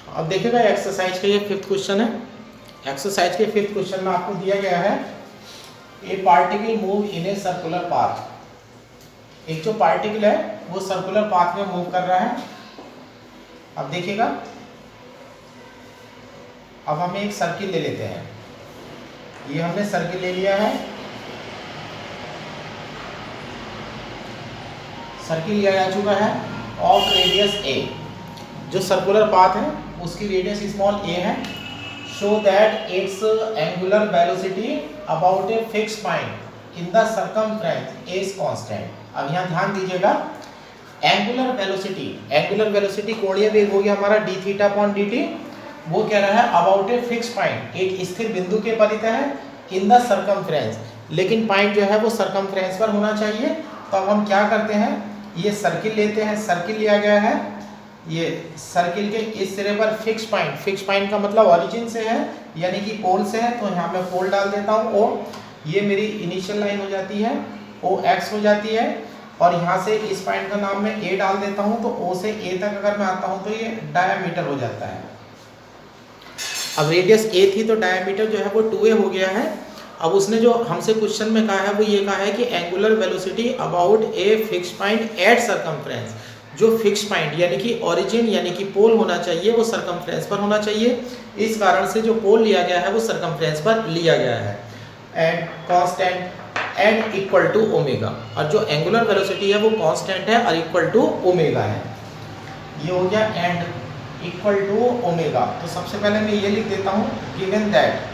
अब देखिएगा एक्सरसाइज का ये 5th क्वेश्चन है। एक्सरसाइज के 5th क्वेश्चन में आपको दिया गया है ए particle move in a circular path. एक जो पार्टिकल है वो सर्कुलर पाथ में मूव कर रहा है। अब देखिएगा, अब हमें एक सर्किल ले लेते हैं। ये हमने सर्किल ले लिया है, सर्किल लिया जा चुका है ऑफ रेडियस ए। जो सर्कुलर पाथ है उसकी रेडियस स्मॉल ए है। Show that it's angular velocity about a fix point in the circumference is constant. अब यहाँ ध्यान दीजिएगा, एंगुलर वेलोसिटी कोणीय वेग हो गया हमारा D theta upon d T. वो कह रहा है अबाउट ए फिक्स पॉइंट, एक स्थिर बिंदु के परितः है, इन द सर्कमफ्रेंस, लेकिन पॉइंट जो है वो सर्कमफ्रेंस पर होना चाहिए। तो अब हम क्या करते हैं, ये सर्किल लेते हैं। सर्किल लिया गया है, ये सर्किल के इस सिरे पर फिक्स पॉइंट का मतलब ओरिजिन से है यानी कि पोल से है, तो यहाँ मैं पोल डाल देता हूँ ओ। ये मेरी इनिशियल लाइन हो जाती है, ओ एक्स हो जाती है, और यहाँ से इस पॉइंट का नाम मैं ए डाल देता हूँ। तो ओ से ए तक अगर मैं आता हूँ तो ये डायमीटर हो जाता है। अब रेडियस ए थी तो डायमीटर जो है वो 2a हो गया है। अब उसने जो हमसे क्वेश्चन में कहा है वो ये कहा है कि angular velocity about a fix point at circumference. जो फिक्स पॉइंट यानी कि ओरिजिन यानी कि पोल होना चाहिए वो सर्कमफ्रेंस पर होना चाहिए। इस कारण से जो पोल लिया गया है वो सर्कमफ्रेंस पर लिया गया है। And constant and equal to omega, और जो एंगुलर वेलोसिटी है वो कांस्टेंट है और इक्वल टू ओमेगा है। ये हो गया एंड इक्वल टू ओमेगा। तो सबसे पहले मैं ये लिख देता हूँ, given that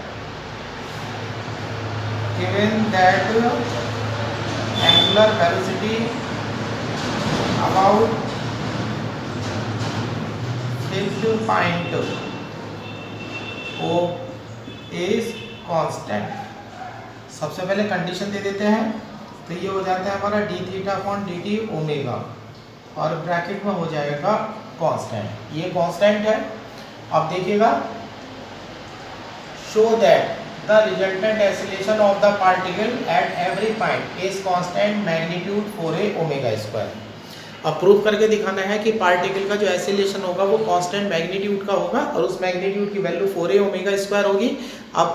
angular velocity about fixed point O is constant. सबसे पहले कंडीशन दे देते हैं, तो ये हो जाता है हमारा D theta upon d T omega, और ब्रैकेट में हो जाएगा कांस्टेंट। ये कांस्टेंट है। अब देखिएगा, show that the resultant acceleration of the particle at every point is constant magnitude 4a omega square. अब प्रूव करके दिखाना है कि पार्टिकल का जो एक्सीलरेशन होगा वो कांस्टेंट मैग्नीट्यूड का होगा और उस मैग्नीट्यूड की वैल्यू 4a ओमेगा स्क्वायर होगी। अब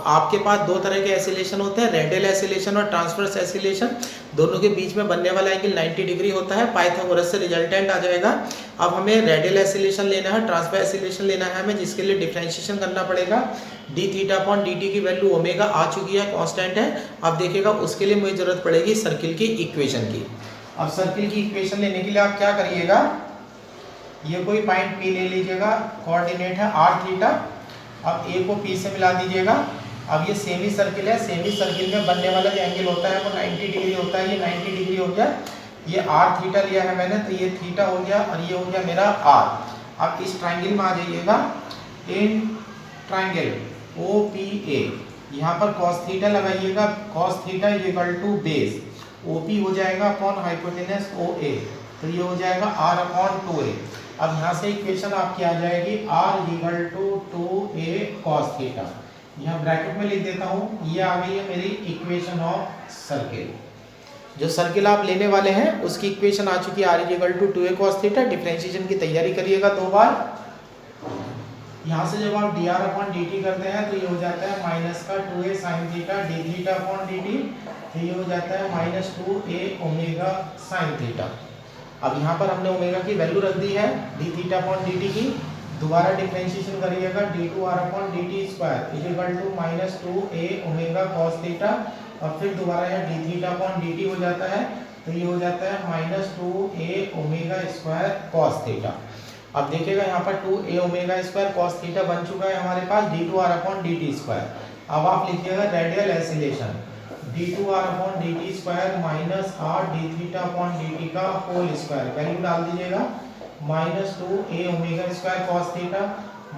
आपके पास दो तरह के एक्सीलरेशन होते हैं, रेडियल एक्सीलरेशन और ट्रांसवर्स एक्सीलरेशन। दोनों के बीच में बनने वाला एंगल 90 डिग्री होता है। पाइथागोरस से रिजल्टेंट आ जाएगा। अब हमें रेडियल एक्सीलरेशन लेना है, ट्रांसवर्स एक्सीलरेशन लेना है हमें, जिसके लिए डिफरेंशिएशन करना पड़ेगा। D theta upon d t की वैल्यू ओमेगा आ चुकी है, कांस्टेंट है। अब देखिएगा उसके लिए मुझे जरूरत पड़ेगी सर्किल की इक्वेशन की। अब सर्किल की इक्वेशन लेने के लिए आप क्या करिएगा, ये कोई पॉइंट P ले लीजिएगा, कोऑर्डिनेट है r थीटा। अब A को P से मिला दीजिएगा। अब ये सेमी सर्किल है, सेमी सर्किल में बनने वाला जो एंगल होता है वो 90 डिग्री होता है। ये 90 डिग्री हो गया, ये r थीटा लिया है मैंने, तो ये थीटा हो गया और ये हो गया मेरा r। अब इस ट्राइंगल में आ जाइएगा, इन ट्राइंगल OPA, यहाँ पर cos थीटा लगाइएगा। cos theta is equal to base OP हो जाएगा अपॉन हाइपोटेनस OA, तो ये हो जाएगा r अपॉन 2a। अब यहाँ से इक्वेशन आपकी आ जाएगी r equal to 2a cos theta. यहाँ ब्रैकेट में लिख देता हूँ, ये आ गई है मेरी इक्वेशन ऑफ सर्किल। जो सर्किल आप लेने वाले हैं उसकी इक्वेशन आ चुकी है r equal to 2a cos theta. Differentiation की तैयारी करिएगा 2 बार। यहाँ से जब आप dr अपॉन dt करते हैं तो ये हो जाता है माइनस का 2a sin theta d theta upon dt, तो ये हो जाता है minus 2a omega sin theta. अब यहाँ पर हमने ओमेगा की वैल्यू रख दी है d थीटा अपॉन dt की। दोबारा डिफरेंशिएशन करिएगा, d2r upon dt square is equal to minus 2a omega cos theta, और फिर दोबारा यहाँ d थीटा अपॉन dt हो जाता है, तो ये हो जाता है minus 2a omega square cos theta. अब देखिएगा यहाँ पर 2a omega square cos theta बन चुका है हमारे पास d2r अपॉन dt स्क्वायर। अब आप लिखिएगा radial acceleration d2r upon dt square minus r d theta upon dt का होल स्क्वायर, वैल्यू डाल दीजिएगा minus 2a omega square cos theta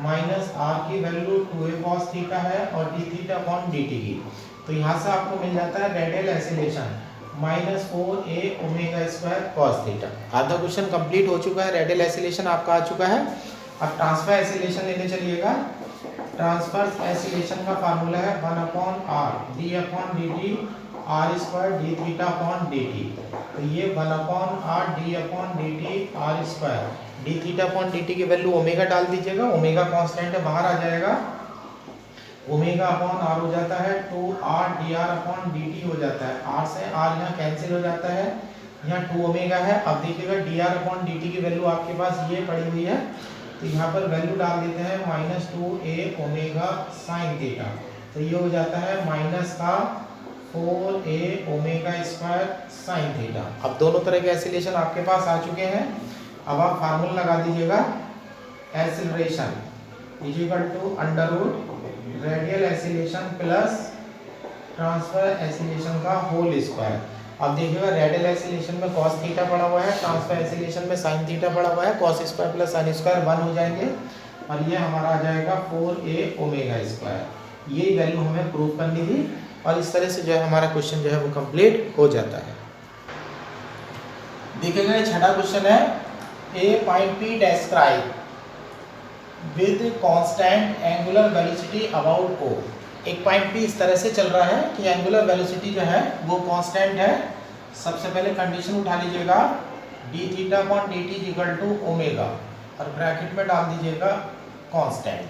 minus r की वैल्यू 2a cos थीटा है और d theta upon dt की। तो यहाँ से आपको मिल जाता है radial acceleration minus 4a omega square cos theta. आधा क्वेश्चन कंप्लीट हो चुका है, रेडियल एक्सीलरेशन आपका आ चुका है। अब ट्रांसफर एक्सीलरेशन लेने चलिएगा। ट्रांसफर एक्सीलरेशन का फार्मूला है 1 upon r d upon dt r square d theta upon d t. तो ये 1 upon r d upon d t r square d theta upon d t की वैल्यू ओमेगा डाल दीजिएगा, omega constant है बाहर आ जाएगा, ओमेगा अपॉन आर हो जाता है 2 r d r upon d T हो जाता है, आर से आर यहाँ कैंसिल हो जाता है, यहाँ 2 ओमेगा है। अब देखिएगा D r upon d t की वैल्यू आपके पास ये पड़ी हुई है, तो यहाँ पर वैल्यू डाल देते हैं -2a ओमेगा साइन थीटा, तो ये हो जाता है माइनस का 4a omega square sine theta. अब दोनों तरह के एसिलेशन आपके पास आ चुके हैं। अब आप फार्मूला लगा दीजिएगा, acceleration equal to under root radial acceleration plus transfer acceleration का होल स्क्वायर। अब देखिएगा रेडियल एसिलेशन में cos थीटा पड़ा हुआ है, ट्रांसफर एसिलेशन में sin थीटा पड़ा हुआ है, cos square plus sin square 1 हो जाएंगे और ये हमारा आ जाएगा 4a ओमेगा स्क्वायर। ये वैल्यू हमें प्रूव करनी थी और इस तरह से जो है हमारा क्वेश्चन जो है वो कंप्लीट हो जाता है। देखिएगा ये छठा क्वेश्चन है, a point P describe with constant angular velocity about O। एक पॉइंट P इस तरह से चल रहा है कि एंगुलर वेलोसिटी जो है वो कांस्टेंट है। सबसे पहले कंडीशन उठा लीजिएगा, d theta upon d t equal to omega और ब्रैकेट में डाल दीजिएगा constant.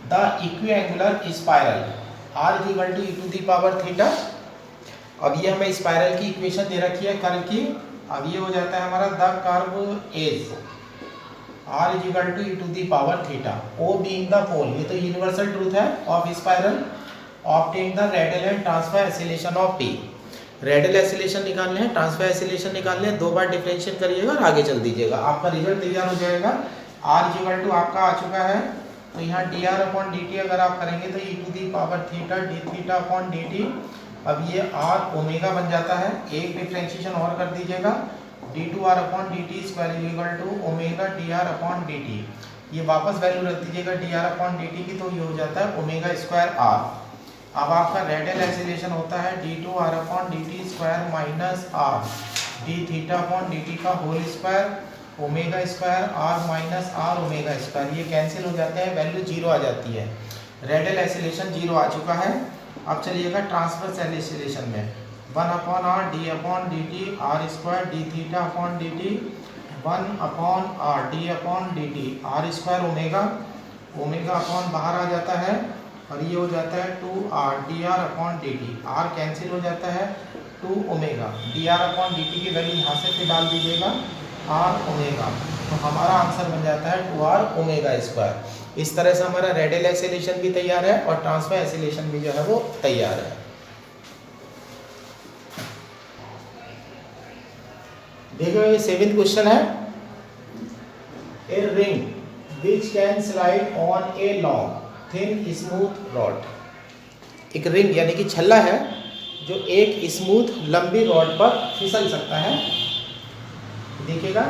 The equiangular spiral r equal to e to the power theta. अब ये हमें स्पाइरल की इक्वेशन दे रखी है कर्व की। अब ये हो जाता है हमारा the curve as r is equal to e to the power theta, O being the pole, ये तो यूनिवर्सल ट्रूथ है of spiral. Obtain the radial and transfer acceleration of P। Radial acceleration निकालने हैं, ट्रांसफर एसिलेशन निकालने हैं, 2 बार differentiate करिएगा और आगे चल दीजिएगा, आपका रिजल्ट तैयार हो जाएगा। r is equal to आपका आ चुका है, तो यहाँ dr अपॉन dt अगर आप करेंगे तो e to the power theta d theta upon dt। अब ये r ओमेगा बन जाता है, एक डिफरेंशिएशन और कर दीजिएगा, d2r upon dt square equal to omega dr upon dt। ये वापस वैल्यू रख दीजिएगा dr अपॉन dt की, तो ये हो जाता है ओमेगा स्क्वायर r। अब आपका रेडियल एसिलेशन होता है d2r upon dt square minus r d theta upon dt का whole square omega square r minus r omega square. ये कैंसिल हो जाते हैं, वैल्यू 0 आ जाती है। रेडियल एसिलेशन 0 आ चुका है। अब चलिएगा ट्रांसवर्स एसिलेशन में, 1 upon r d upon d t r square d theta upon d T 1 upon r d upon d t r square omega, omega upon बाहर आ जाता है और ये हो जाता है 2 r d r upon d t, r cancel हो जाता है 2 omega d r upon d t की वैल्यू यहाँ से फिर डाल दीजिएगा आर ओमेगा, तो हमारा आंसर बन जाता है 2r ओमेगा स्क्वायर। इस तरह से हमारा रेडियल एसिलेशन भी तैयार है और ट्रांसफर एसिलेशन भी जो है वो तैयार है। देखो ये 7th क्वेश्चन है, a ring which can slide on a long thin smooth rod. एक रिंग यानी कि छल्ला है जो एक स्मूथ लंबी रॉड पर फिसल सकता है। देखिएगा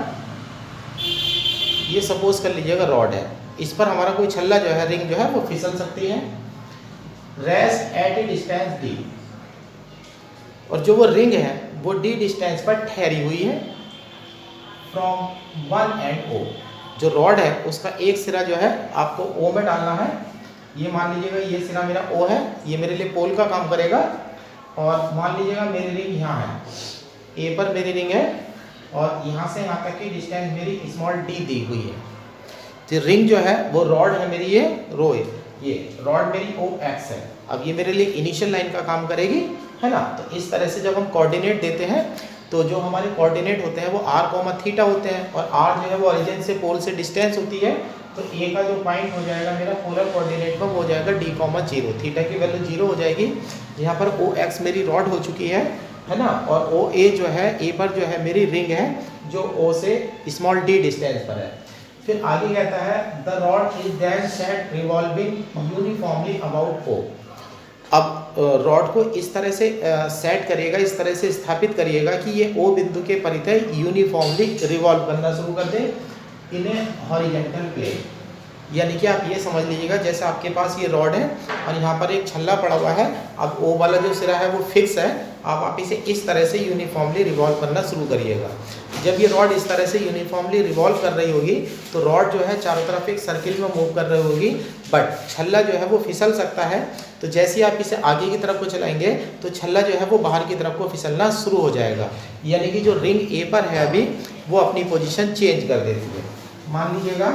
ये सपोज कर लीजिएगा रॉड है, इस पर हमारा कोई छल्ला जो है रिंग जो है वो फिसल सकती है। Rest at A distance D, और जो वो रिंग है वो डी डिस्टेंस पर ठहरी हुई है फ्रॉम वन एंड ओ। जो रॉड है उसका एक सिरा जो है आपको ओ में डालना है। ये मान लीजिएगा ये सिरा मेरा ओ है, ये मेरे लिए पोल का काम करेगा। और मान लीजिएगा मेरी रिंग यहाँ है, ए पर मेरी रिंग है और यहाँ से यहाँ तक की डिस्टेंस मेरी स्मॉल डी दी हुई है। तो रिंग जो है वो रॉड है मेरी, ये रो है, ये रॉड मेरी ओ एक्स है। अब ये मेरे लिए इनिशियल लाइन का काम करेगी, है ना। तो इस तरह से जब हम कोऑर्डिनेट देते हैं तो जो हमारे कोऑर्डिनेट होते हैं वो r कॉमा थीटा होते हैं और r जो है वो ओरिजिन से पोल से डिस्टेंस होती है। तो ए का जो पॉइंट हो जाएगा मेरा पोलर कोऑर्डिनेट पर वो हो जाएगा d कॉमा 0, थीटा की वैल्यू 0 हो जाएगी। यहाँ पर ओ एक्स मेरी रॉड हो चुकी है ना। और ओ ए जो है ए पर जो है मेरी रिंग है जो ओ से स्मॉल डी डिस्टेंस पर है। फिर आगे कहता है the rod is then set revolving uniformly about O. अब रॉड को इस तरह से सेट करिएगा, इस तरह से स्थापित करिएगा कि ये ओ बिंदु के परितः यूनिफॉर्मली रिवॉल्व करना शुरू कर दे इन ए हॉरिजॉन्टल प्लेन। यानी कि आप ये समझ लीजिएगा जैसे आपके पास ये रॉड है और यहाँ पर एक छल्ला पड़ा हुआ है। अब ओ वाला जो सिरा है वो फिक्स है, आप इसे इस तरह से यूनिफॉर्मली रिवॉल्व करना शुरू करिएगा। जब ये रॉड इस तरह से यूनिफॉर्मली रिवॉल्व कर रही होगी तो रॉड जो है चारों तरफ एक सर्किल में मूव कर रही होगी, बट छल्ला जो है वो फिसल सकता है। तो जैसे ही आप इसे आगे की तरफ को चलाएंगे तो छल्ला जो है वो बाहर की तरफ को फिसलना शुरू हो जाएगा, यानी कि जो रिंग ए पर है अभी वो अपनी पोजीशन चेंज कर देती है। मान लीजिएगा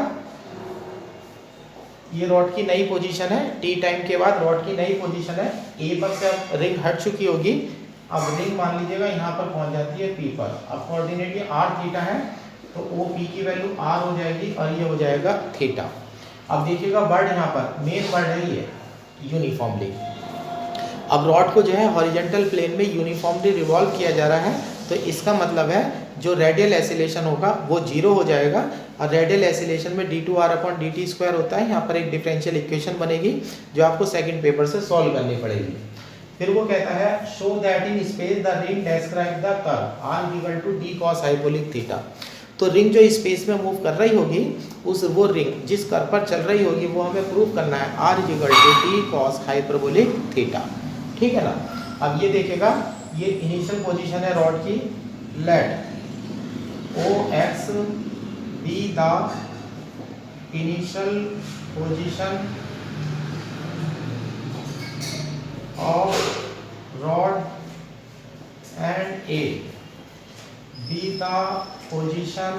ये रॉड की नई पोजीशन है, टी टाइम के बाद रॉड की नई पोजीशन है, ए पर से अब रिंग हट चुकी होगी। अब रिंग मान लीजिएगा यहाँ पर पहुँच जाती है पी पर। अब कोऑर्डिनेट ये आर थीटा है तो ओ पी की वैल्यू आर हो जाएगी और ये हो जाएगा थीटा। अब देखिएगा वर्ड यहाँ पर मेन वर्ड है ये यूनिफॉर्मली। अब रॉड को जो है हॉरिजॉन्टल प्लेन में यूनिफॉर्मली रिवॉल्व किया जा रहा है, तो इसका मतलब है जो रेडियल एसिलेशन होगा वो जीरो हो जाएगा। और रेडियल एसिलेशन में d2r/dt² होता है। यहाँ पर एक डिफरेंशियल इक्वेशन बनेगी जो आपको सेकंड पेपर से सॉल्व करनी पड़ेगी। फिर वो कहता है show that in space the ring describe the curve r equal to d cos hyperbolic theta. तो रिंग जो स्पेस में मूव कर रही होगी उस वो रिंग जिस कर्व पर चल रही होगी वो हमें प्रूव करना है r equal to d cos hyperbolic theta. ठीक है ना। अब ये देखेगा ये इनिशियल पोजीशन है रॉड की, let OX be the initial position of rod and A be the position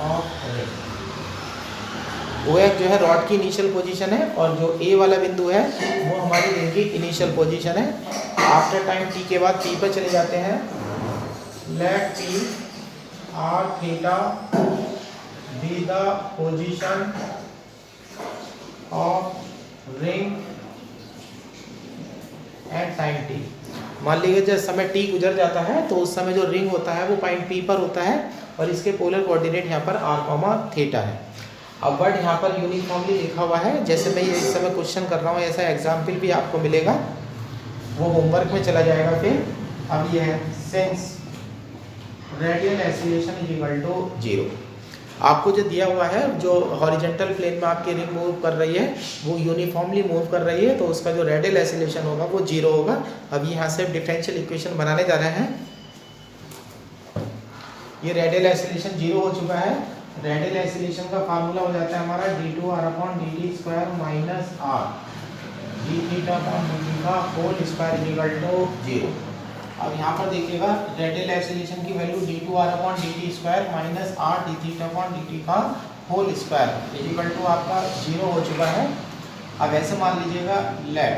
of ring। OX जो है रॉड की इनिशियल पोजीशन है और जो A वाला बिंदु है वो हमारी रिंग की इनिशियल पोजीशन है। आफ्टर टाइम t के बाद P पर चले जाते हैं। लेट P r theta be the position of ring at time t। मान लीजिए जब समय t गुजर जाता है तो उस समय जो रिंग होता है वो पॉइंट P पर होता है और इसके पोलर कोऑर्डिनेट यहाँ पर r, थीटा है। अब वर्ड यहाँ पर यूनिफॉर्मली लिखा हुआ है, जैसे मैं ये इस समय क्वेश्चन कर रहा हूँ ऐसा एग्जाम्पल भी आपको मिलेगा, वो होमवर्क में चला जाएगा। फिर अब ये है since radial acceleration is equal to 0। आपको जो दिया हुआ है जो हॉरिजॉन्टल प्लेन में आपकी रिंग मूव कर रही है वो यूनिफॉर्मली मूव कर रही है तो उसका जो रेडियल एसिलेशन होगा वो 0 होगा। अब यहाँ से डिफरेंशियल इक्वेशन बनाने जा रहे हैं। ये रेडियल एसिलेशन 0 हो चुका है। रेडियल एसिलेशन का फार्मूला हो जाता है हमारा d2r/dt² माइनस r dθ/dt का whole square is equal to 0। अब यहाँ पर देखिएगा रेडियल एसिलेशन की value d2r/dt² minus r dθ/dt का whole square is equal to आपका 0 हो चुका है। अब ऐसे मान लीजिएगा let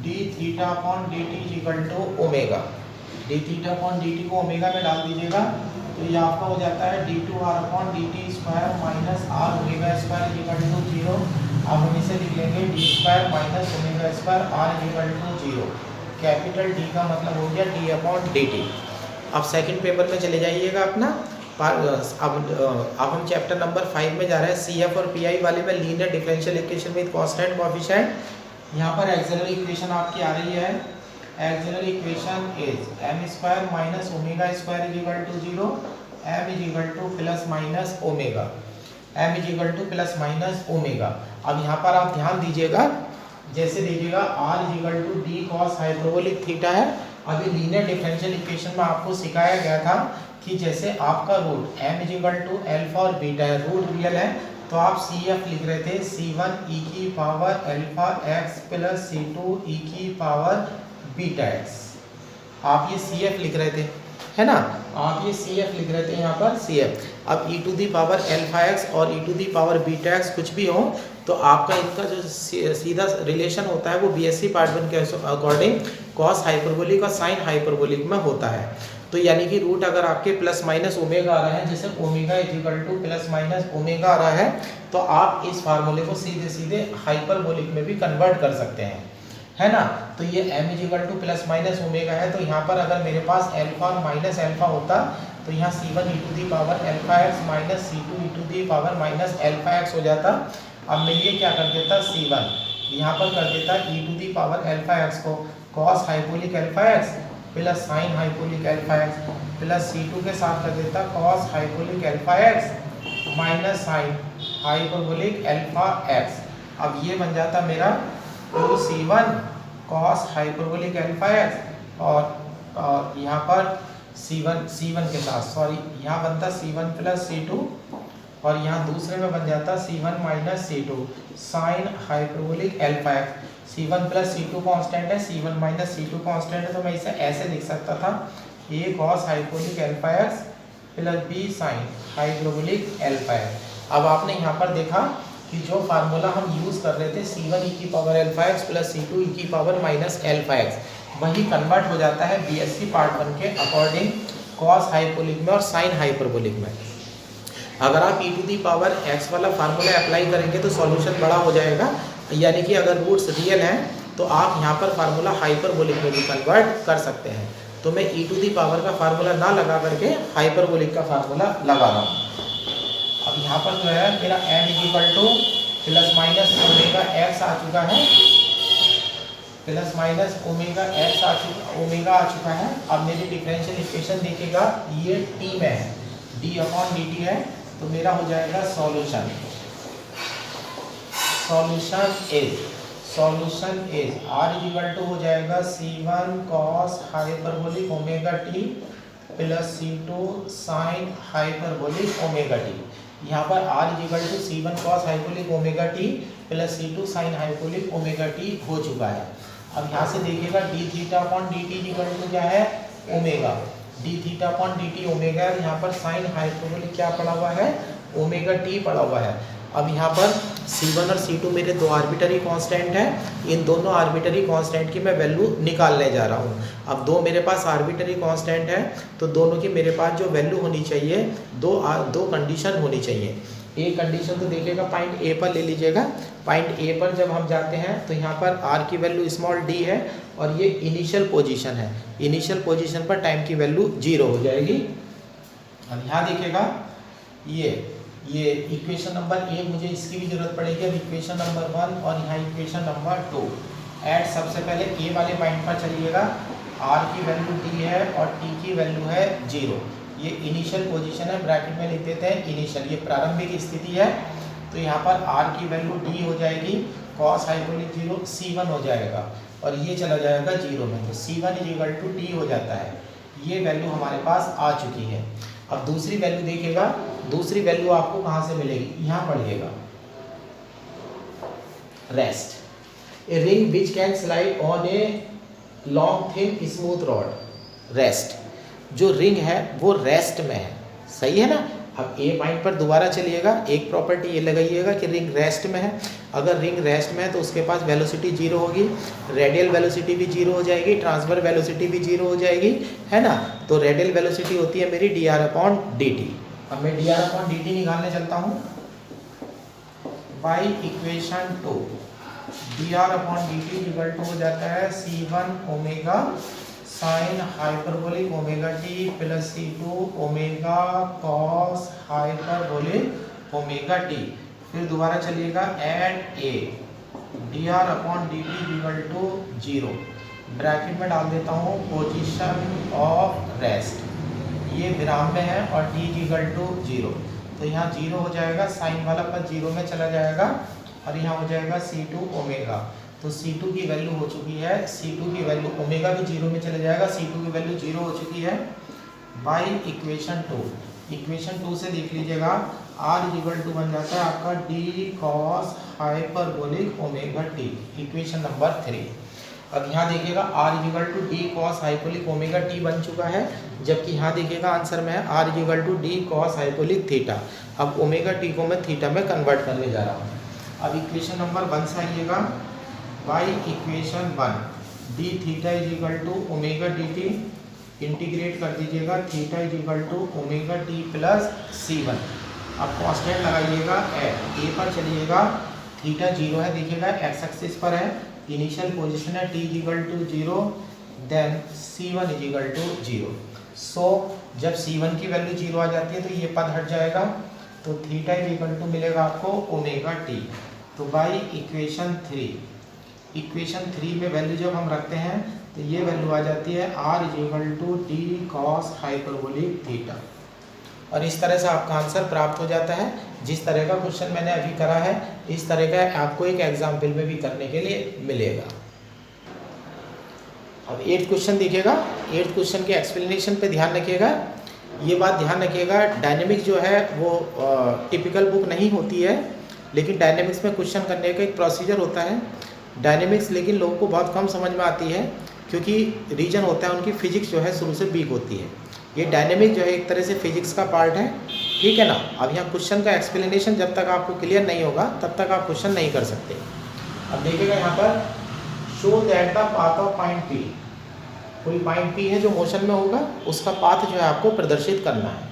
dθ/dt is equal to omega. dθ/dt को ओमेगा में डाल दीजिएगा तो ये आपका हो जाता है d2r/dt² minus r omega square is equal to 0। अब हम इसे लिख लेंगे d² minus omega square r is equal to 0। Capital D का मतलब हो गया d/dt। अब सेकंड पेपर में चले जाइएगा अपना। अब हम चैप्टर नंबर 5 में जा रहे हैं। CF और PI वाले में linear differential equation with constant coefficient. यहाँ पर एक्सिलरी इक्वेशन आपकी आ रही है। Auxiliary equation is m² minus omega square is equal to 0, m is equal to plus minus omega, m is equal to plus minus omega. अब यहाँ पर आप ध्यान दीजिएगा, जैसे देखिएगा r is equal to d cos hyperbolic theta है। अभी लीनियर डिफरेंशियल इक्वेशन में आपको सिखाया गया था कि जैसे आपका root m is equal to alpha और बीटा है, रूट रियल है तो आप CF लिख रहे थे c1 e की power alpha x plus c2 e की पावर बीटा x। आप ये CF लिख रहे थे, है ना, आप ये CF लिख रहे थे यहाँ पर CF। अब e to the power alpha x और e to the power beta x कुछ भी हो तो आपका इनका जो सीधा रिलेशन होता है वो BSc पार्ट 1 के अकॉर्डिंग कॉस हाइपरबोलिक और साइन हाइपरबोलिक में होता है। तो यानी कि रूट अगर आपके प्लस माइनस ओमेगा आ रहा है, जैसे omega is equal to plus minus omega आ रहा है, तो आप इस फार्मूले को सीधे सीधे हाइपरबोलिक में भी कन्वर्ट कर सकते हैं, है ना। तो ये m is equal to plus minus omega है, तो यहाँ पर अगर मेरे पास अल्फा और माइनस अल्फा होता तो यहाँ c1 e to the power alpha x minus c2 e to the power minus alpha x हो जाता। अब मैं ये क्या कर देता c1 यहाँ पर कर देता e to the power alpha x को cos hyperbolic alpha x plus sine hyperbolic alpha x plus c2 के साथ कर देता cos hyperbolic alpha x minus sine hyperbolic alpha x। अब ये बन जाता मेरा 2c1 cos hyperbolic alpha x और यहाँ पर C1 के साथ, सॉरी यहाँ बनता C1 प्लस C2 और यहाँ दूसरे में बन जाता C1 minus C2 sine hyperbolic alpha x. C1 plus C2 constant है, C1 माइनस C2 कांस्टेंट है, तो मैं इसे ऐसे लिख सकता था A cos hyperbolic alpha x plus B sign hyperbolic alpha x. अब आपने यहाँ पर देखा कि जो फार्मूला हम यूज़ कर रहे थे C1 e की power alpha x plus C2 e की पावर माइनस अल्फा एक्स, वही कन्वर्ट हो जाता है BSc पार्ट 1 के अकॉर्डिंग कॉस हाइपरबोलिक में और साइन हाइपरबोलिक में। अगर आप e to the power x वाला फार्मूला अप्लाई करेंगे तो सॉल्यूशन बड़ा हो जाएगा, यानी कि अगर रूट्स रियल हैं तो आप यहाँ पर फार्मूला हाइपरबोलिक में भी कन्वर्ट कर सकते हैं। तो मैं e टू दी पावर का फार्मूला ना लगा करके हाइपरबोलिक का फार्मूला लगा रहा हूँ। अब यहाँ पर जो है मेरा n equal to plus minus omega x आ चुका है, plus minus omega x omega आ चुका है। अब मेरी डिफरेंशियल इक्वेशन देखिएगा, ये t में है, d अपॉन dt है, तो मेरा हो जाएगा solution is r equal to हो जाएगा C1 cos hyperbolic omega t plus C2 sine hyperbolic omega t। यहाँ पर r equal to C1 cos hyperbolic omega t plus C2 sine hyperbolic omega t हो चुका है। अब यहाँ से देखिएगा d theta upon dt equal to क्या है omega, d theta upon dt omega, यहाँ पर साइन हाइपरबोलिक क्या पड़ा हुआ है ओमेगा t पड़ा हुआ है। अब यहाँ पर C1 और C2 मेरे दो आर्बिटरी कांस्टेंट हैं, इन दोनों आर्बिटरी कांस्टेंट की मैं वैल्यू निकालने जा रहा हूँ। अब दो मेरे पास आर्बिटरी कांस्टेंट है तो दोनों की मेरे पास जो वैल्यू होनी चाहिए, दो कंडीशन होनी चाहिए। एक कंडीशन तो देखिएगा पॉइंट ए पर ले लीजिएगा, पॉइंट ए पर जब हम जाते हैं तो यहाँ पर r की वैल्यू स्मॉल d है और ये इनिशियल पोजीशन है, इनिशियल पोजीशन पर टाइम की वैल्यू 0 हो जाएगी। अब यहाँ देखिएगा ये इक्वेशन नंबर 1, मुझे इसकी भी जरूरत पड़ेगी। अब इक्वेशन नंबर 1 और यहाँ इक्वेशन नंबर 2 ऐड, सबसे पहले a वाले पॉइंट पर चलिएगा, r की वैल्यू d है और t की वैल्यू है 0। ये इनिशियल पोजीशन है, ब्रैकेट में लिख देते हैं इनिशियल, ये प्रारंभिक स्थिति है। तो यहाँ पर r की वैल्यू d हो जाएगी कॉस हाइपरबोलिक 0 C1 हो जाएगा और ये चला जाएगा 0 में, तो C1 इक्वल टू d हो जाता है। ये वैल्यू हमारे पास आ चुकी है। अब दूसरी वैल्यू देखिएगा, दूसरी वैल्यू आपको कहाँ से मिलेगी, यहाँ पढ़िएगा, rest a ring which can slide on a long thin smooth rod. Rest, जो रिंग है वो रेस्ट में है, सही है ना। अब ए पॉइंट पर दोबारा चलिएगा, एक प्रॉपर्टी ये लगाइएगा कि रिंग रेस्ट में है। अगर रिंग रेस्ट में है तो उसके पास वेलोसिटी 0 होगी, रेडियल वेलोसिटी भी 0 हो जाएगी, ट्रांसफर वेलोसिटी भी 0 हो जाएगी, है ना। तो रेडियल वेलोसिटी होती है मेरी dr अपॉन dt। अब मैं dr अपॉन dt निकालने चलता हूँ, by equation 2 dr upon dt equal to हो जाता है C1 omega sine hyperbolic omega t plus C2 omega cos hyperbolic omega t। फिर दोबारा चलिएगा at a dr upon dt equal to 0, bracket में डाल देता हूँ पोजीशन ऑफ रेस्ट, ये विराम में है और t इक्वल टू 0, तो यहाँ 0 हो जाएगा, साइन वाला पद 0 में चला जाएगा और यहाँ हो जाएगा C2 ओमेगा। तो C2 की वैल्यू हो चुकी है, C2 की वैल्यू ओमेगा भी 0 में चले जाएगा, C2 की वैल्यू 0 हो चुकी है बाई इक्वेशन 2। इक्वेशन 2 से देख लीजिएगा r इक्वल टू बन जाता है आपका d cos hyperbolic omega t, equation number 3। अब यहाँ देखिएगा r equal to d cos hyperbolic omega t बन चुका है, जबकि यहाँ देखिएगा आंसर में है r equal to d cos hyperbolic theta. अब ओमेगा t को मैं थीटा में कन्वर्ट करने जा रहा हूँ। अब इक्वेशन नंबर 1 से आइएगा, by equation 1 d theta is equal to omega dt, integrate कर दीजिएगा, theta is equal to omega t plus C1। अब कांस्टेंट लगाइएगा, ए पर चलिएगा, थीटा 0 है, देखिएगा एक्स एक्सिस पर है, इनिशियल पोजीशन है, t is equal to 0, then C1 is equal to 0। So जब C1 की वैल्यू 0 आ जाती है तो ये पद हट जाएगा, तो थीटा इज इक्वल टू मिलेगा आपको ओमेगा t। तो बाई इक्वेशन 3 में वैल्यू जब हम रखते हैं तो ये वैल्यू आ जाती है r is equal to d cos hyperbolic theta. और इस तरह से आपका आंसर प्राप्त हो जाता है। जिस तरह का क्वेश्चन मैंने अभी करा है इस तरह का आपको एक एग्जाम्पल में भी करने के लिए मिलेगा। अब 8th क्वेश्चन देखिएगा। 8th क्वेश्चन के एक्सप्लेनेशन पे ध्यान रखिएगा। ये बात ध्यान रखिएगा, डायनेमिक्स जो है वो टिपिकल बुक नहीं होती है, लेकिन डायनेमिक्स में क्वेश्चन करने का एक प्रोसीजर होता है। डायनेमिक्स लेकिन लोगों को बहुत कम समझ में आती है, क्योंकि रीजन होता है उनकी फिजिक्स जो है शुरू से वीक होती है। ये डायनेमिक जो है एक तरह से फिजिक्स का पार्ट है, ठीक है ना। अब यहाँ क्वेश्चन का एक्सप्लेनेशन जब तक आपको क्लियर नहीं होगा तब तक आप क्वेश्चन नहीं कर सकते। अब देखिएगा यहाँ पर, show that the path of point P, कोई पॉइंट पी है जो मोशन में होगा, उसका पाथ जो है आपको प्रदर्शित करना है।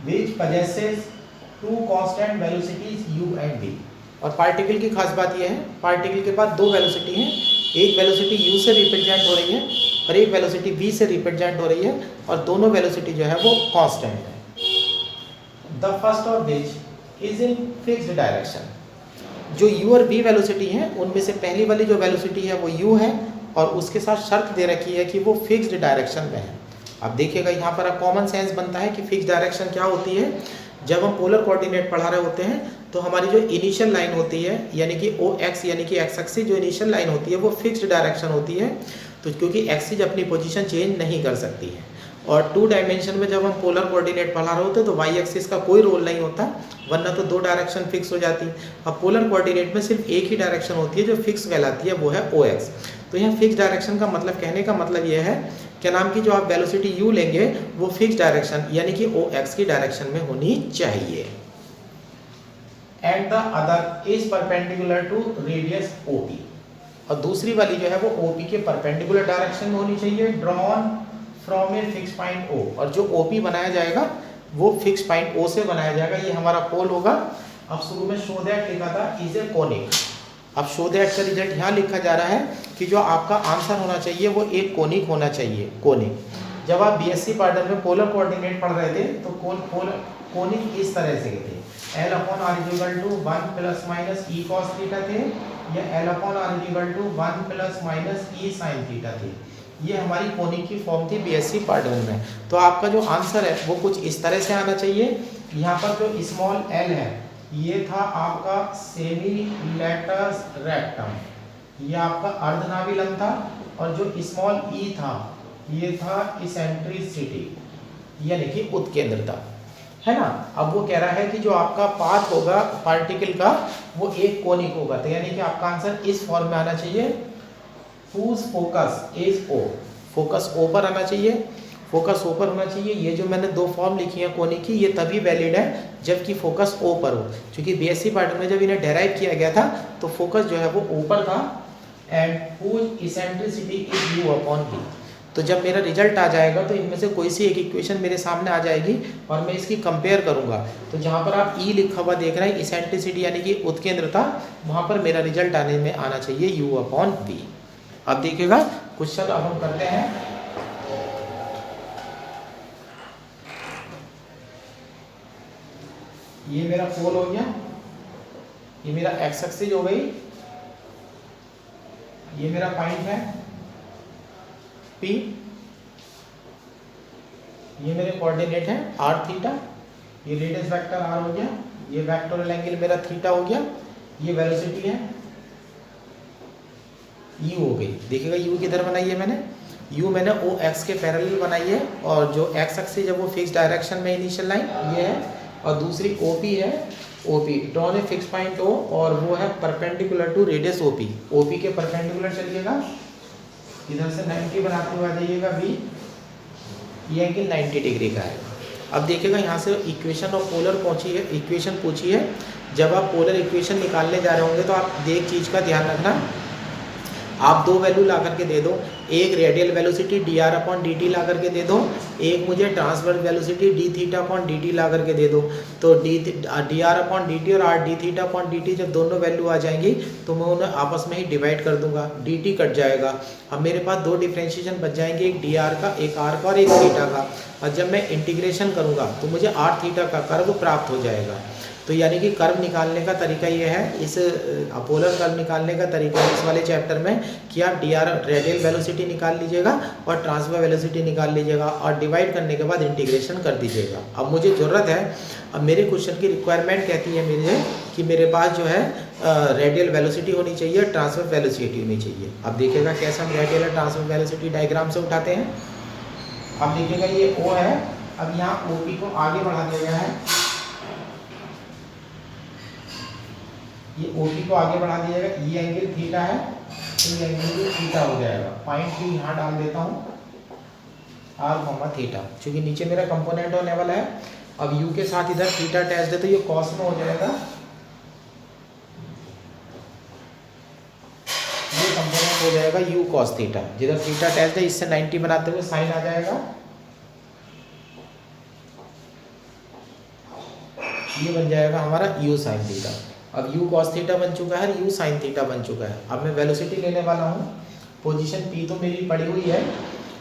Which possesses two constant velocities u and v। और पार्टिकल की खास बात यह है, पार्टिकल के पास दो वेलोसिटी हैं, एक वेलोसिटी u से रिप्रेजेंट हो रही है और एक वेलोसिटी v से रिप्रेजेंट हो रही है, और दोनों वेलोसिटी जो है वो कांस्टेंट है। The first of which is in fixed direction. जो u और v वेलोसिटी है उनमें से पहली वाली जो वेलोसिटी है वो u है, और उसके साथ शर्त दे रखी है कि वो फिक्स्ड डायरेक्शन में है। अब देखिएगा यहाँ पर कॉमन सेंस बनता है कि फिक्स्ड डायरेक्शन क्या होती है। जब हम पोलर कोऑर्डिनेट पढ़ा रहे होते हैं तो हमारी जो इनिशियल लाइन होती है, यानी कि ओ एक्स यानी कि एक्स एक्सिस जो इनिशियल लाइन होती है वो फिक्स्ड डायरेक्शन होती है। तो क्योंकि एक्सिस अपनी पोजीशन चेंज नहीं कर सकती है, और 2 डायमेंशन में जब हम पोलर कोऑर्डिनेट पढ़ा रहे होते हैं तो वाई एक्सिस का कोई रोल नहीं होता, वरना तो 2 डायरेक्शन फिक्स हो जाती। अब पोलर कोऑर्डिनेट में सिर्फ एक ही डायरेक्शन होती है जो फिक्स कहलाती है, वो है ओ एक्स। तो यहाँ फिक्स डायरेक्शन का मतलब, कहने का मतलब यह है क्या नाम की जो आप वेलोसिटी u लेंगे वो फिक्स डायरेक्शन यानी कि ओ एक्स की डायरेक्शन में होनी चाहिए। At the other is perpendicular to radius OP, और दूसरी वाली जो है वो OP के परपेंडिकुलर डायरेक्शन में होनी चाहिए। Drawn from A fix point O, और जो OP बनाया जाएगा वो फिक्स पॉइंट O से बनाया जाएगा, ये हमारा पोल होगा। अब शुरू में शो दैट लिखा था इज ए कोनिक। अब शो दैट का रिजल्ट यहाँ लिखा जा रहा है कि जो आपका आंसर होना चाहिए वो एक कोनिक होना चाहिए, कोनिक। जब आप BSc पार्टनर में पोलर कोऑर्डिनेट पढ़ रहे थे तो कोनिक इस तरह से थे, L/R = 1 ± e cos थीटा थे, या L/R = 1 ± e sin थीटा थे। ये हमारी कोनिक की फॉर्म थी BSc पार्टनर में। तो आपका जो आंसर है वो कुछ इस तरह से आना चाहिए। यहाँ पर जो स्मॉल l है ये था आपका सेमी लेटस रेक्टम, ये आपका अर्धनाभिलंब था, और जो स्मॉल e था ये था इसेंट्रिसिटी यानी कि उत्केंद्रता, है ना। अब वो कह रहा है कि जो आपका पाथ होगा पार्टिकल का वो एक कोनिक होगा, तो यानी कि आपका आंसर इस फॉर्म में आना चाहिए। whose focus is O, focus O पर आना चाहिए, फोकस O पर होना चाहिए। ये जो मैंने 2 फॉर्म लिखी है कोनिक की, ये तभी वैलिड है जबकि फोकस O पर हो, क्योंकि BSc पार्ट में जब इन्हें डेराइव किया गया था तो फोकस जो है वो O पर था। And whose eccentricity is U/V। तो जब मेरा रिजल्ट आ जाएगा तो इनमें से कोई सी एक इक्वेशन मेरे सामने आ जाएगी और मैं इसकी कंपेयर करूंगा। तो जहाँ पर आप E लिखा हुआ देख रहे हैं, इसेंट्रिसिटी यानी कि उत्केंद्रता, वहाँ पर मेरा रिजल्ट आने में आना चाहिए U/V। अब देखिएगा क्वेश्चन अब हम करते हैं। ये मेरा पोल हो गया, ये मेरा एक्स एक्सिस हो गई, ये मेरा पॉइंट है P, ये मेरे कोऑर्डिनेट है r थीटा, ये रेडियस वेक्टर r हो गया, ये वेक्टोरियल एंगल मेरा थीटा हो गया, ये वेलोसिटी है u हो गई। देखिएगा u किधर बनाई है मैंने, u मैंने ओ एक्स के पैरेलल बनाई है, और जो एक्स एक्सिस है वो फिक्स डायरेक्शन में इनिशियल लाइन ये है, और दूसरी OP है, OP drawn a fix point O, और वो है perpendicular to radius OP। OP के परपेंडिकुलर चलिएगा, इधर से 90 बनाते हुए आ जाइएगा V, ये एंगल 90 डिग्री का है। अब देखिएगा यहाँ से इक्वेशन ऑफ पोलर पहुँची है, इक्वेशन पूछी है। जब आप पोलर इक्वेशन निकालने जा रहे होंगे तो आप एक चीज़ का ध्यान रखना, आप 2 वैल्यू ला करके दे दो, एक रेडियल वेलोसिटी dr/dt ला करके दे दो, एक मुझे ट्रांसवर्स वेलोसिटी dθ/dt ला करके दे दो। तो dr/dt और dθ/dt जब दोनों वैल्यू आ जाएंगी तो मैं उन्हें आपस में ही डिवाइड कर दूंगा, dt कट जाएगा। अब मेरे पास 2 डिफरेंशिएशन बच जाएंगे, एक dr का, एक r का और एक थीटा का। और जब मैं इंटीग्रेशन करूँगा तो मुझे r थीटा का कर्व प्राप्त हो जाएगा। तो यानी कि कर्व निकालने का तरीका ये है, इस अपोलर कर्व निकालने का तरीका इस वाले चैप्टर में कि आप dr रेडियल वेलोसिटी निकाल लीजिएगा और ट्रांसफर वेलोसिटी निकाल लीजिएगा और डिवाइड करने के बाद इंटीग्रेशन कर दीजिएगा। अब मुझे ज़रूरत है, अब मेरे क्वेश्चन की रिक्वायरमेंट कहती है मेरे कि मेरे पास जो है रेडियल वेलोसिटी होनी चाहिए, ट्रांसफर वेलोसिटी होनी चाहिए। अब देखिएगा कैसे हम रेडियल और ट्रांसफर वेलोसिटी डायग्राम से उठाते हैं। अब देखिएगा ये O है, अब यहाँ OP को आगे बढ़ा दिया गया है, ये OP को आगे बढ़ा दिया जाएगा, ये एंगल थीटा है तो ये एंगल भी थीटा हो जाएगा। पॉइंट भी यहाँ डाल देता हूँ r, थीटा, क्योंकि नीचे मेरा कंपोनेंट होने वाला है। अब u के साथ इधर थीटा अटैच दे तो ये कॉस में हो जाएगा, ये कंपोनेंट हो जाएगा u cos थीटा, जिधर थीटा अटैच है इससे 90 बनाते हुए साइन आ जाएगा, ये बन जाएगा हमारा u sin थीटा। अब u cos थीटा बन चुका है, u sin थीटा बन चुका है। अब मैं वेलोसिटी लेने वाला हूँ, पोजीशन p तो मेरी पड़ी हुई है।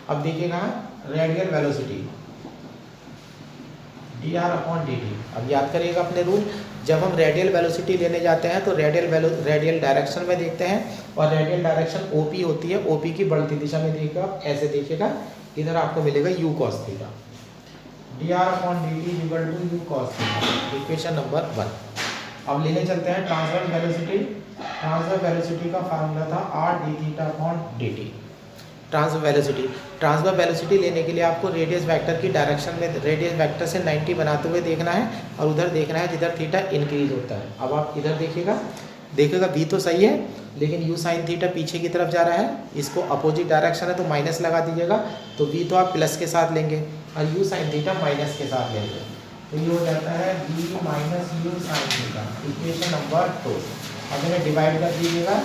अब देखिएगा रेडियल वेलोसिटी dr/dt। अब याद करिएगा अपने रूल, जब हम रेडियल वेलोसिटी लेने जाते हैं तो रेडियल डायरेक्शन में देखते हैं और रेडियल डायरेक्शन OP होती है, OP की बढ़ती दिशा में देखिएगा, ऐसे देखिएगा, इधर आपको मिलेगा u cos theta, dr/dt = u cos theta, equation number 1। अब लेने चलते हैं ट्रांसफर वेलोसिटी। ट्रांसफर वेलोसिटी का फार्मूला था r/dt। ट्रांसफर वेलोसिटी लेने के लिए आपको रेडियस वेक्टर की डायरेक्शन में रेडियस वेक्टर से 90 बनाते हुए देखना है और उधर देखना है जिधर थीटा इंक्रीज होता है। अब आप इधर देखिएगा v तो सही है, लेकिन u sin थीटा पीछे की तरफ जा रहा है, इसको अपोजिट डायरेक्शन है तो माइनस लगा दीजिएगा, तो v तो आप प्लस के साथ लेंगे और u sin थीटा माइनस के साथ लेंगे, तो ये हो जाता है v - u sin theta, equation number 2। अब इन्हें डिवाइड कर दीजिएगा,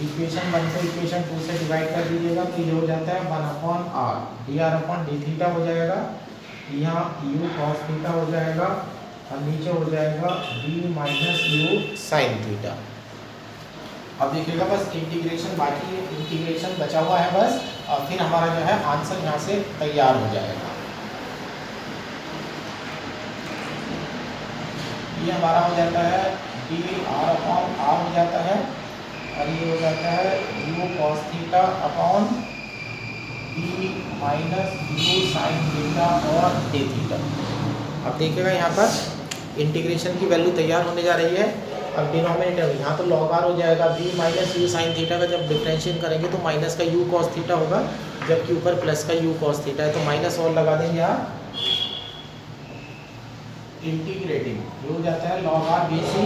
इक्वेशन 1 को इक्वेशन 2 से डिवाइड कर दीजिएगा, तो ये हो जाता है 1/r, dr/d हो जाएगा, यहाँ u cos थीटा हो जाएगा और नीचे हो जाएगा v - u sin थीटा। अब देखिएगा बस इंटीग्रेशन बाकी है, इंटीग्रेशन बचा हुआ है बस, और फिर हमारा जो है आंसर यहाँ से तैयार हो जाएगा। ये हमारा हो जाता है dr/r हो जाता है और ये हो जाता है u cos theta upon v - u sin theta और d थीटा। अब देखिएगा यहाँ पर इंटीग्रेशन की वैल्यू तैयार होने जा रही है। अब डिनोमिनेटर यहाँ तो log r हो जाएगा, v - u sin थीटा का जब डिफरेंशिएट करेंगे तो माइनस का u cos थीटा होगा, जबकि ऊपर प्लस का u cos थीटा है, तो माइनस और लगा देंगे आप। इंटीग्रेटिंग ये हो जाता है log r base e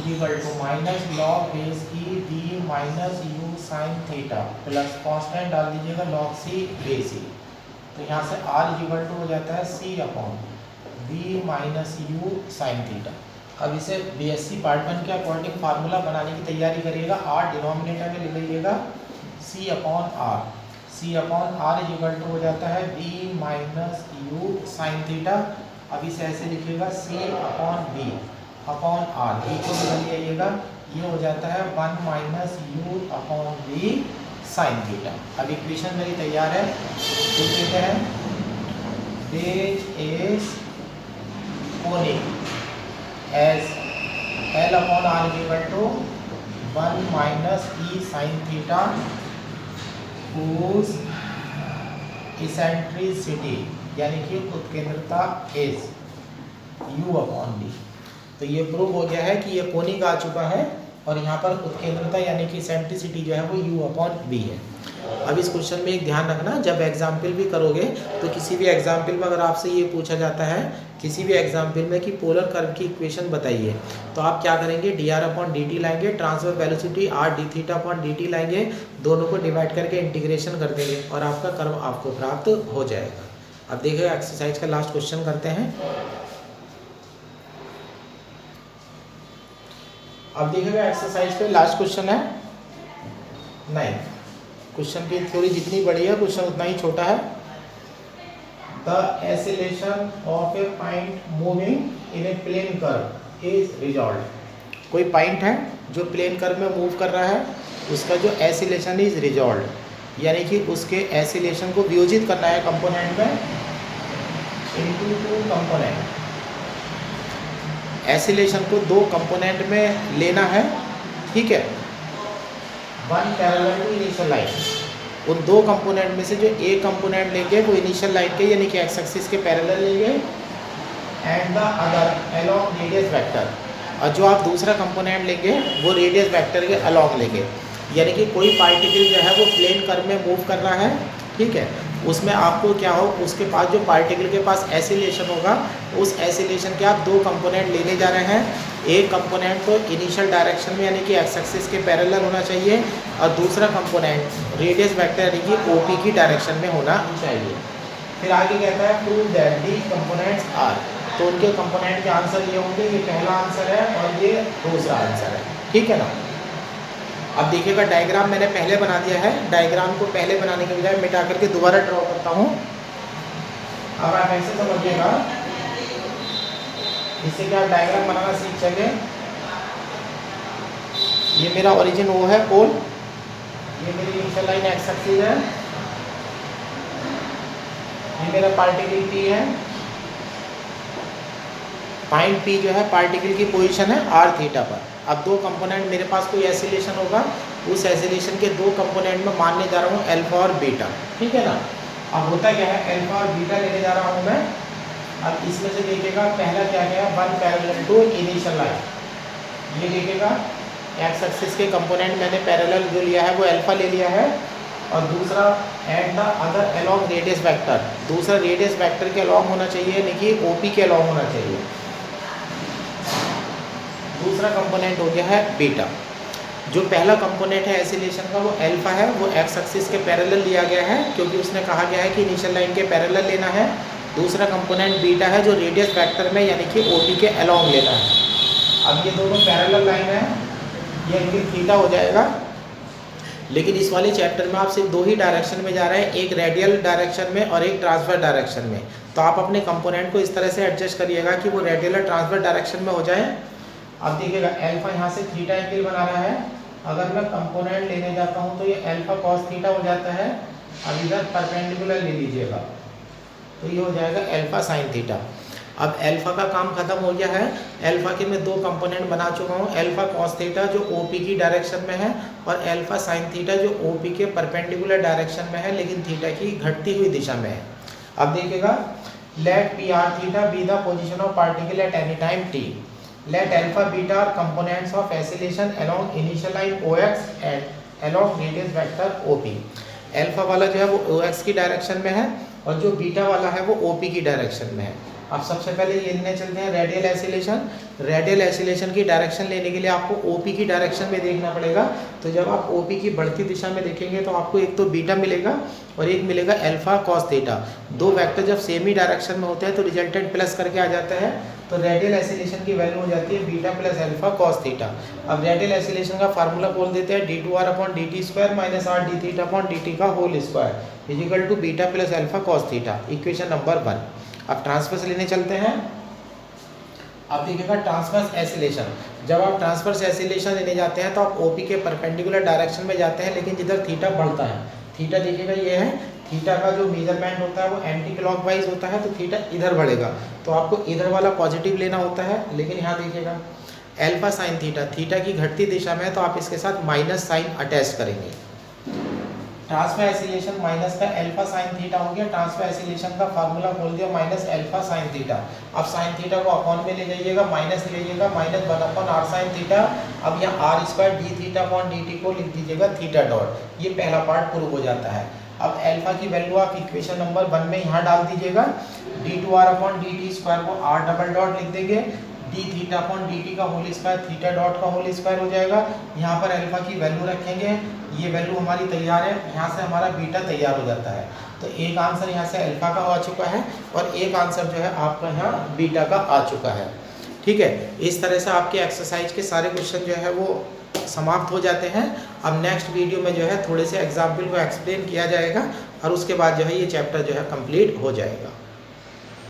equal to minus log base e v - u sin थीटा प्लस कांस्टेंट डाल दीजिएगा log c बेस e, तो यहाँ से r इक्वल टू हो जाता है c upon v - u sin theta. अब इसे BSc पार्ट 1 के अकॉर्डिंग फार्मूला बनाने की तैयारी करिएगा। r डिनोमिनेटर में ले लीजिएगा, c upon r equal to हो जाता है v - u sin थीटा। अब इसे ऐसे लिखिएगा c upon v upon r, v को बदल जाइएगा, ये हो जाता है 1 - u upon v sin theta. अब इक्वेशन मेरी तैयार है, लिख देते हैं बेज is conic as L upon R equal to 1 - e sin theta whose eccentricity यानी कि उत्केंद्रता is u upon d। तो ये प्रूव हो गया है कि ये कोनिक आ चुका है और यहाँ पर उत्केंद्रता यानी कि इसेंट्रिसिटी जो है वो u अपॉन v है। अब इस क्वेश्चन में एक ध्यान रखना, जब एग्जाम्पल भी करोगे तो किसी भी एग्जाम्पल में अगर आपसे ये पूछा जाता है किसी भी एग्जाम्पल में कि पोलर कर्व की इक्वेशन बताइए, तो आप क्या करेंगे, dr/dt लाएंगे, ट्रांसफर वेलोसिटी r/dt लाएंगे, दोनों को डिवाइड करके इंटीग्रेशन कर देंगे और आपका कर्व आपको प्राप्त हो जाएगा। अब देखिए एक्सरसाइज का लास्ट क्वेश्चन करते हैं। अब देखिएगा एक्सरसाइज पे लास्ट क्वेश्चन है 9। क्वेश्चन की थ्योरी जितनी बड़ी है क्वेश्चन उतना ही छोटा है। The acceleration of a point moving in a plane curve is resolve. कोई पॉइंट है जो प्लेन कर्व में मूव कर रहा है, उसका जो एक्सेलरेशन इज रिजॉल्व, यानी कि उसके एक्सेलरेशन को वियोजित करना है कंपोनेंट में इनटू टू कंपोनेंट। एसिलेशन को दो कंपोनेंट में लेना है, ठीक है, one parallel to initial line. उन दो कंपोनेंट में से जो एक कंपोनेंट लेंगे वो इनिशियल लाइन के यानी कि एक्स एक्सिस के पैरेलल लेंगे and the other along radius vector, और जो आप दूसरा कंपोनेंट लेंगे वो रेडियस वेक्टर के अलोंग लेंगे। यानी कि कोई पार्टिकल जो है वो प्लेन कर्व में मूव कर रहा है, ठीक है, उसमें आपको क्या हो, उसके पास जो पार्टिकल के पास एसिलेशन होगा उस एसिलेशन के आप दो कंपोनेंट लेने जा रहे हैं। एक कंपोनेंट तो इनिशियल डायरेक्शन में यानी कि एक्स एक्सिस के पैरेलल होना चाहिए और दूसरा कंपोनेंट रेडियस वेक्टर यानी कि ओपी की डायरेक्शन में होना चाहिए। फिर आगे कहता है prove that the components are, तो उनके कंपोनेंट के आंसर ये होंगे, ये पहला आंसर है और ये दूसरा आंसर है, ठीक है ना। अब देखिएगा डायग्राम मैंने पहले बना दिया है, डायग्राम को पहले बनाने के बजाय मिटा करके दोबारा ड्रॉ करता हूँ। अब आप ऐसे समझिएगा, इससे क्या डायग्राम बनाना सीख सके। ये मेरा ओरिजिन वो है पोल, ये मेरी इनिशियल लाइन एक्स एक्सिस है, ये मेरा पार्टिकल पी है, पॉइंट पी जो है पार्टिकल की पोजीशन है आर थीटा पर। अब दो कंपोनेंट मेरे पास कोई एसिलेशन होगा, उस एसिलेशन के दो कंपोनेंट में मानने जा रहा हूँ अल्फा और बीटा, ठीक है ना। अब होता क्या है, अल्फा और बीटा लेने जा रहा हूँ मैं। अब इसमें से देखिएगा पहला क्या गया, one parallel to initial line, ये देखिएगा एक्स एक्सिस के कंपोनेंट मैंने पैरेलल जो लिया है वो अल्फा ले लिया है, और दूसरा and the other along radius vector, दूसरा रेडियस वेक्टर के अलोंग होना चाहिए यानी कि ओपी के अलोंग होना चाहिए। दूसरा कंपोनेंट हो गया है बीटा। जो पहला कंपोनेंट है एसिलेशन का वो अल्फा है, वो एक्स एक्सिस के पैरेलल लिया गया है क्योंकि उसने कहा गया है कि इनिशियल लाइन के पैरेलल लेना है। दूसरा कंपोनेंट बीटा है जो रेडियस वेक्टर में यानी कि ओपी के अलोंग लेना है। अब ये दोनों पैरेलल लाइन है, ये एंगल थीटा हो जाएगा। लेकिन इस वाले चैप्टर में आप सिर्फ दो ही डायरेक्शन में जा रहे हैं, एक रेडियल डायरेक्शन में और एक ट्रांसफर डायरेक्शन में। तो आप अपने कंपोनेंट को इस तरह से एडजस्ट करिएगा कि वो रेडियल और ट्रांसफर डायरेक्शन में हो जाए। अब देखिएगा अल्फा यहाँ से थीटा एंगल बना रहा है, अगर मैं कंपोनेंट लेने जाता हूँ तो ये अल्फा कॉस थीटा हो जाता है। अब इधर परपेंडिकुलर ले लीजिएगा तो ये हो जाएगा अल्फा साइन थीटा। अब अल्फा का काम खत्म हो गया है, अल्फा के मैं दो कंपोनेंट बना चुका हूँ, अल्फा कॉस थीटा जो ओपी की डायरेक्शन में है और अल्फा साइन थीटा जो ओपी के परपेंडिकुलर डायरेक्शन में है लेकिन थीटा की घटती हुई दिशा में है। अब देखिएगा let P r theta be the position of particle at any time t, let alpha beta are components of oscillation along initial line OX and along radius vector OP। Alpha वाला जो है वो OX की direction में है और जो beta वाला है वो OP की डायरेक्शन में है। अब सबसे पहले ये लेने चलते हैं रेडियल एसिलेशन। रेडियल एसिलेशन की डायरेक्शन लेने के लिए आपको OP की डायरेक्शन में देखना पड़ेगा। तो जब आप OP की बढ़ती दिशा में देखेंगे तो आपको एक तो बीटा मिलेगा और एक मिलेगा अल्फा कॉस थीटा। दो वेक्टर जब सेम ही डायरेक्शन में होते हैं तो रिजल्टेंट प्लस करके आ जाता है, तो रेडियल एसिलेशन की वैल्यू हो जाती है beta plus alpha cos theta. अब रेडियल एसिलेशन का फार्मूला बोल देते हैं d2r upon dt square minus r d theta upon dt का whole square is equal to beta plus alpha cos theta, equation number 1। अब ट्रांसवर्स लेने चलते हैं। अब देखिएगा ट्रांसवर्स एसिलेशन, जब आप ट्रांसवर्स एसिलेशन लेने जाते हैं तो आप ओपी के परपेंडिकुलर डायरेक्शन में जाते हैं लेकिन जिधर थीटा बढ़ता है, थीटा देखिएगा ये है, थीटा का जो मेजरमेंट होता है वो एंटी क्लॉकवाइज होता है तो थीटा इधर बढ़ेगा, तो आपको इधर वाला पॉजिटिव लेना होता है। लेकिन यहाँ देखिएगा अल्फा साइन थीटा, थीटा की घटती दिशा में है तो आप इसके साथ माइनस साइन अटैच करेंगे। ट्रांसफर एसिलेशन माइनस का अल्फा साइन थीटा हो गया, ट्रांसफर एसिलेशन का फार्मूला बोल दिया माइनस अल्फा साइन थीटा। अब साइन थीटा को अपॉन में ले जाइएगा, माइनस ले जाइएगा, minus 1 upon r sine theta. अब यहाँ r square d theta upon d t को लिख दीजिएगा थीटा डॉट, ये पहला पार्ट प्रूव हो जाता है। अब अल्फा की वैल्यू आप इक्वेशन नंबर 1 में यहाँ डाल दीजिएगा, d2r अपॉन dt स्क्वायर को r डबल डॉट लिख देंगे, d थीटा अपॉन dt का होल स्क्वायर थीटा डॉट का होल स्क्वायर हो जाएगा। यहाँ पर अल्फा की वैल्यू रखेंगे, ये वैल्यू हमारी तैयार है, यहाँ से हमारा बीटा तैयार हो जाता है। तो एक आंसर यहाँ से अल्फा का आ चुका है और एक आंसर जो है आपका यहाँ बीटा का आ चुका है। ठीक है, इस तरह से आपके एक्सरसाइज के सारे क्वेश्चन जो है वो समाप्त हो जाते हैं। अब नेक्स्ट वीडियो में जो है थोड़े से एग्जाम्पल को एक्सप्लेन किया जाएगा और उसके बाद जो है ये चैप्टर जो है कंप्लीट हो जाएगा।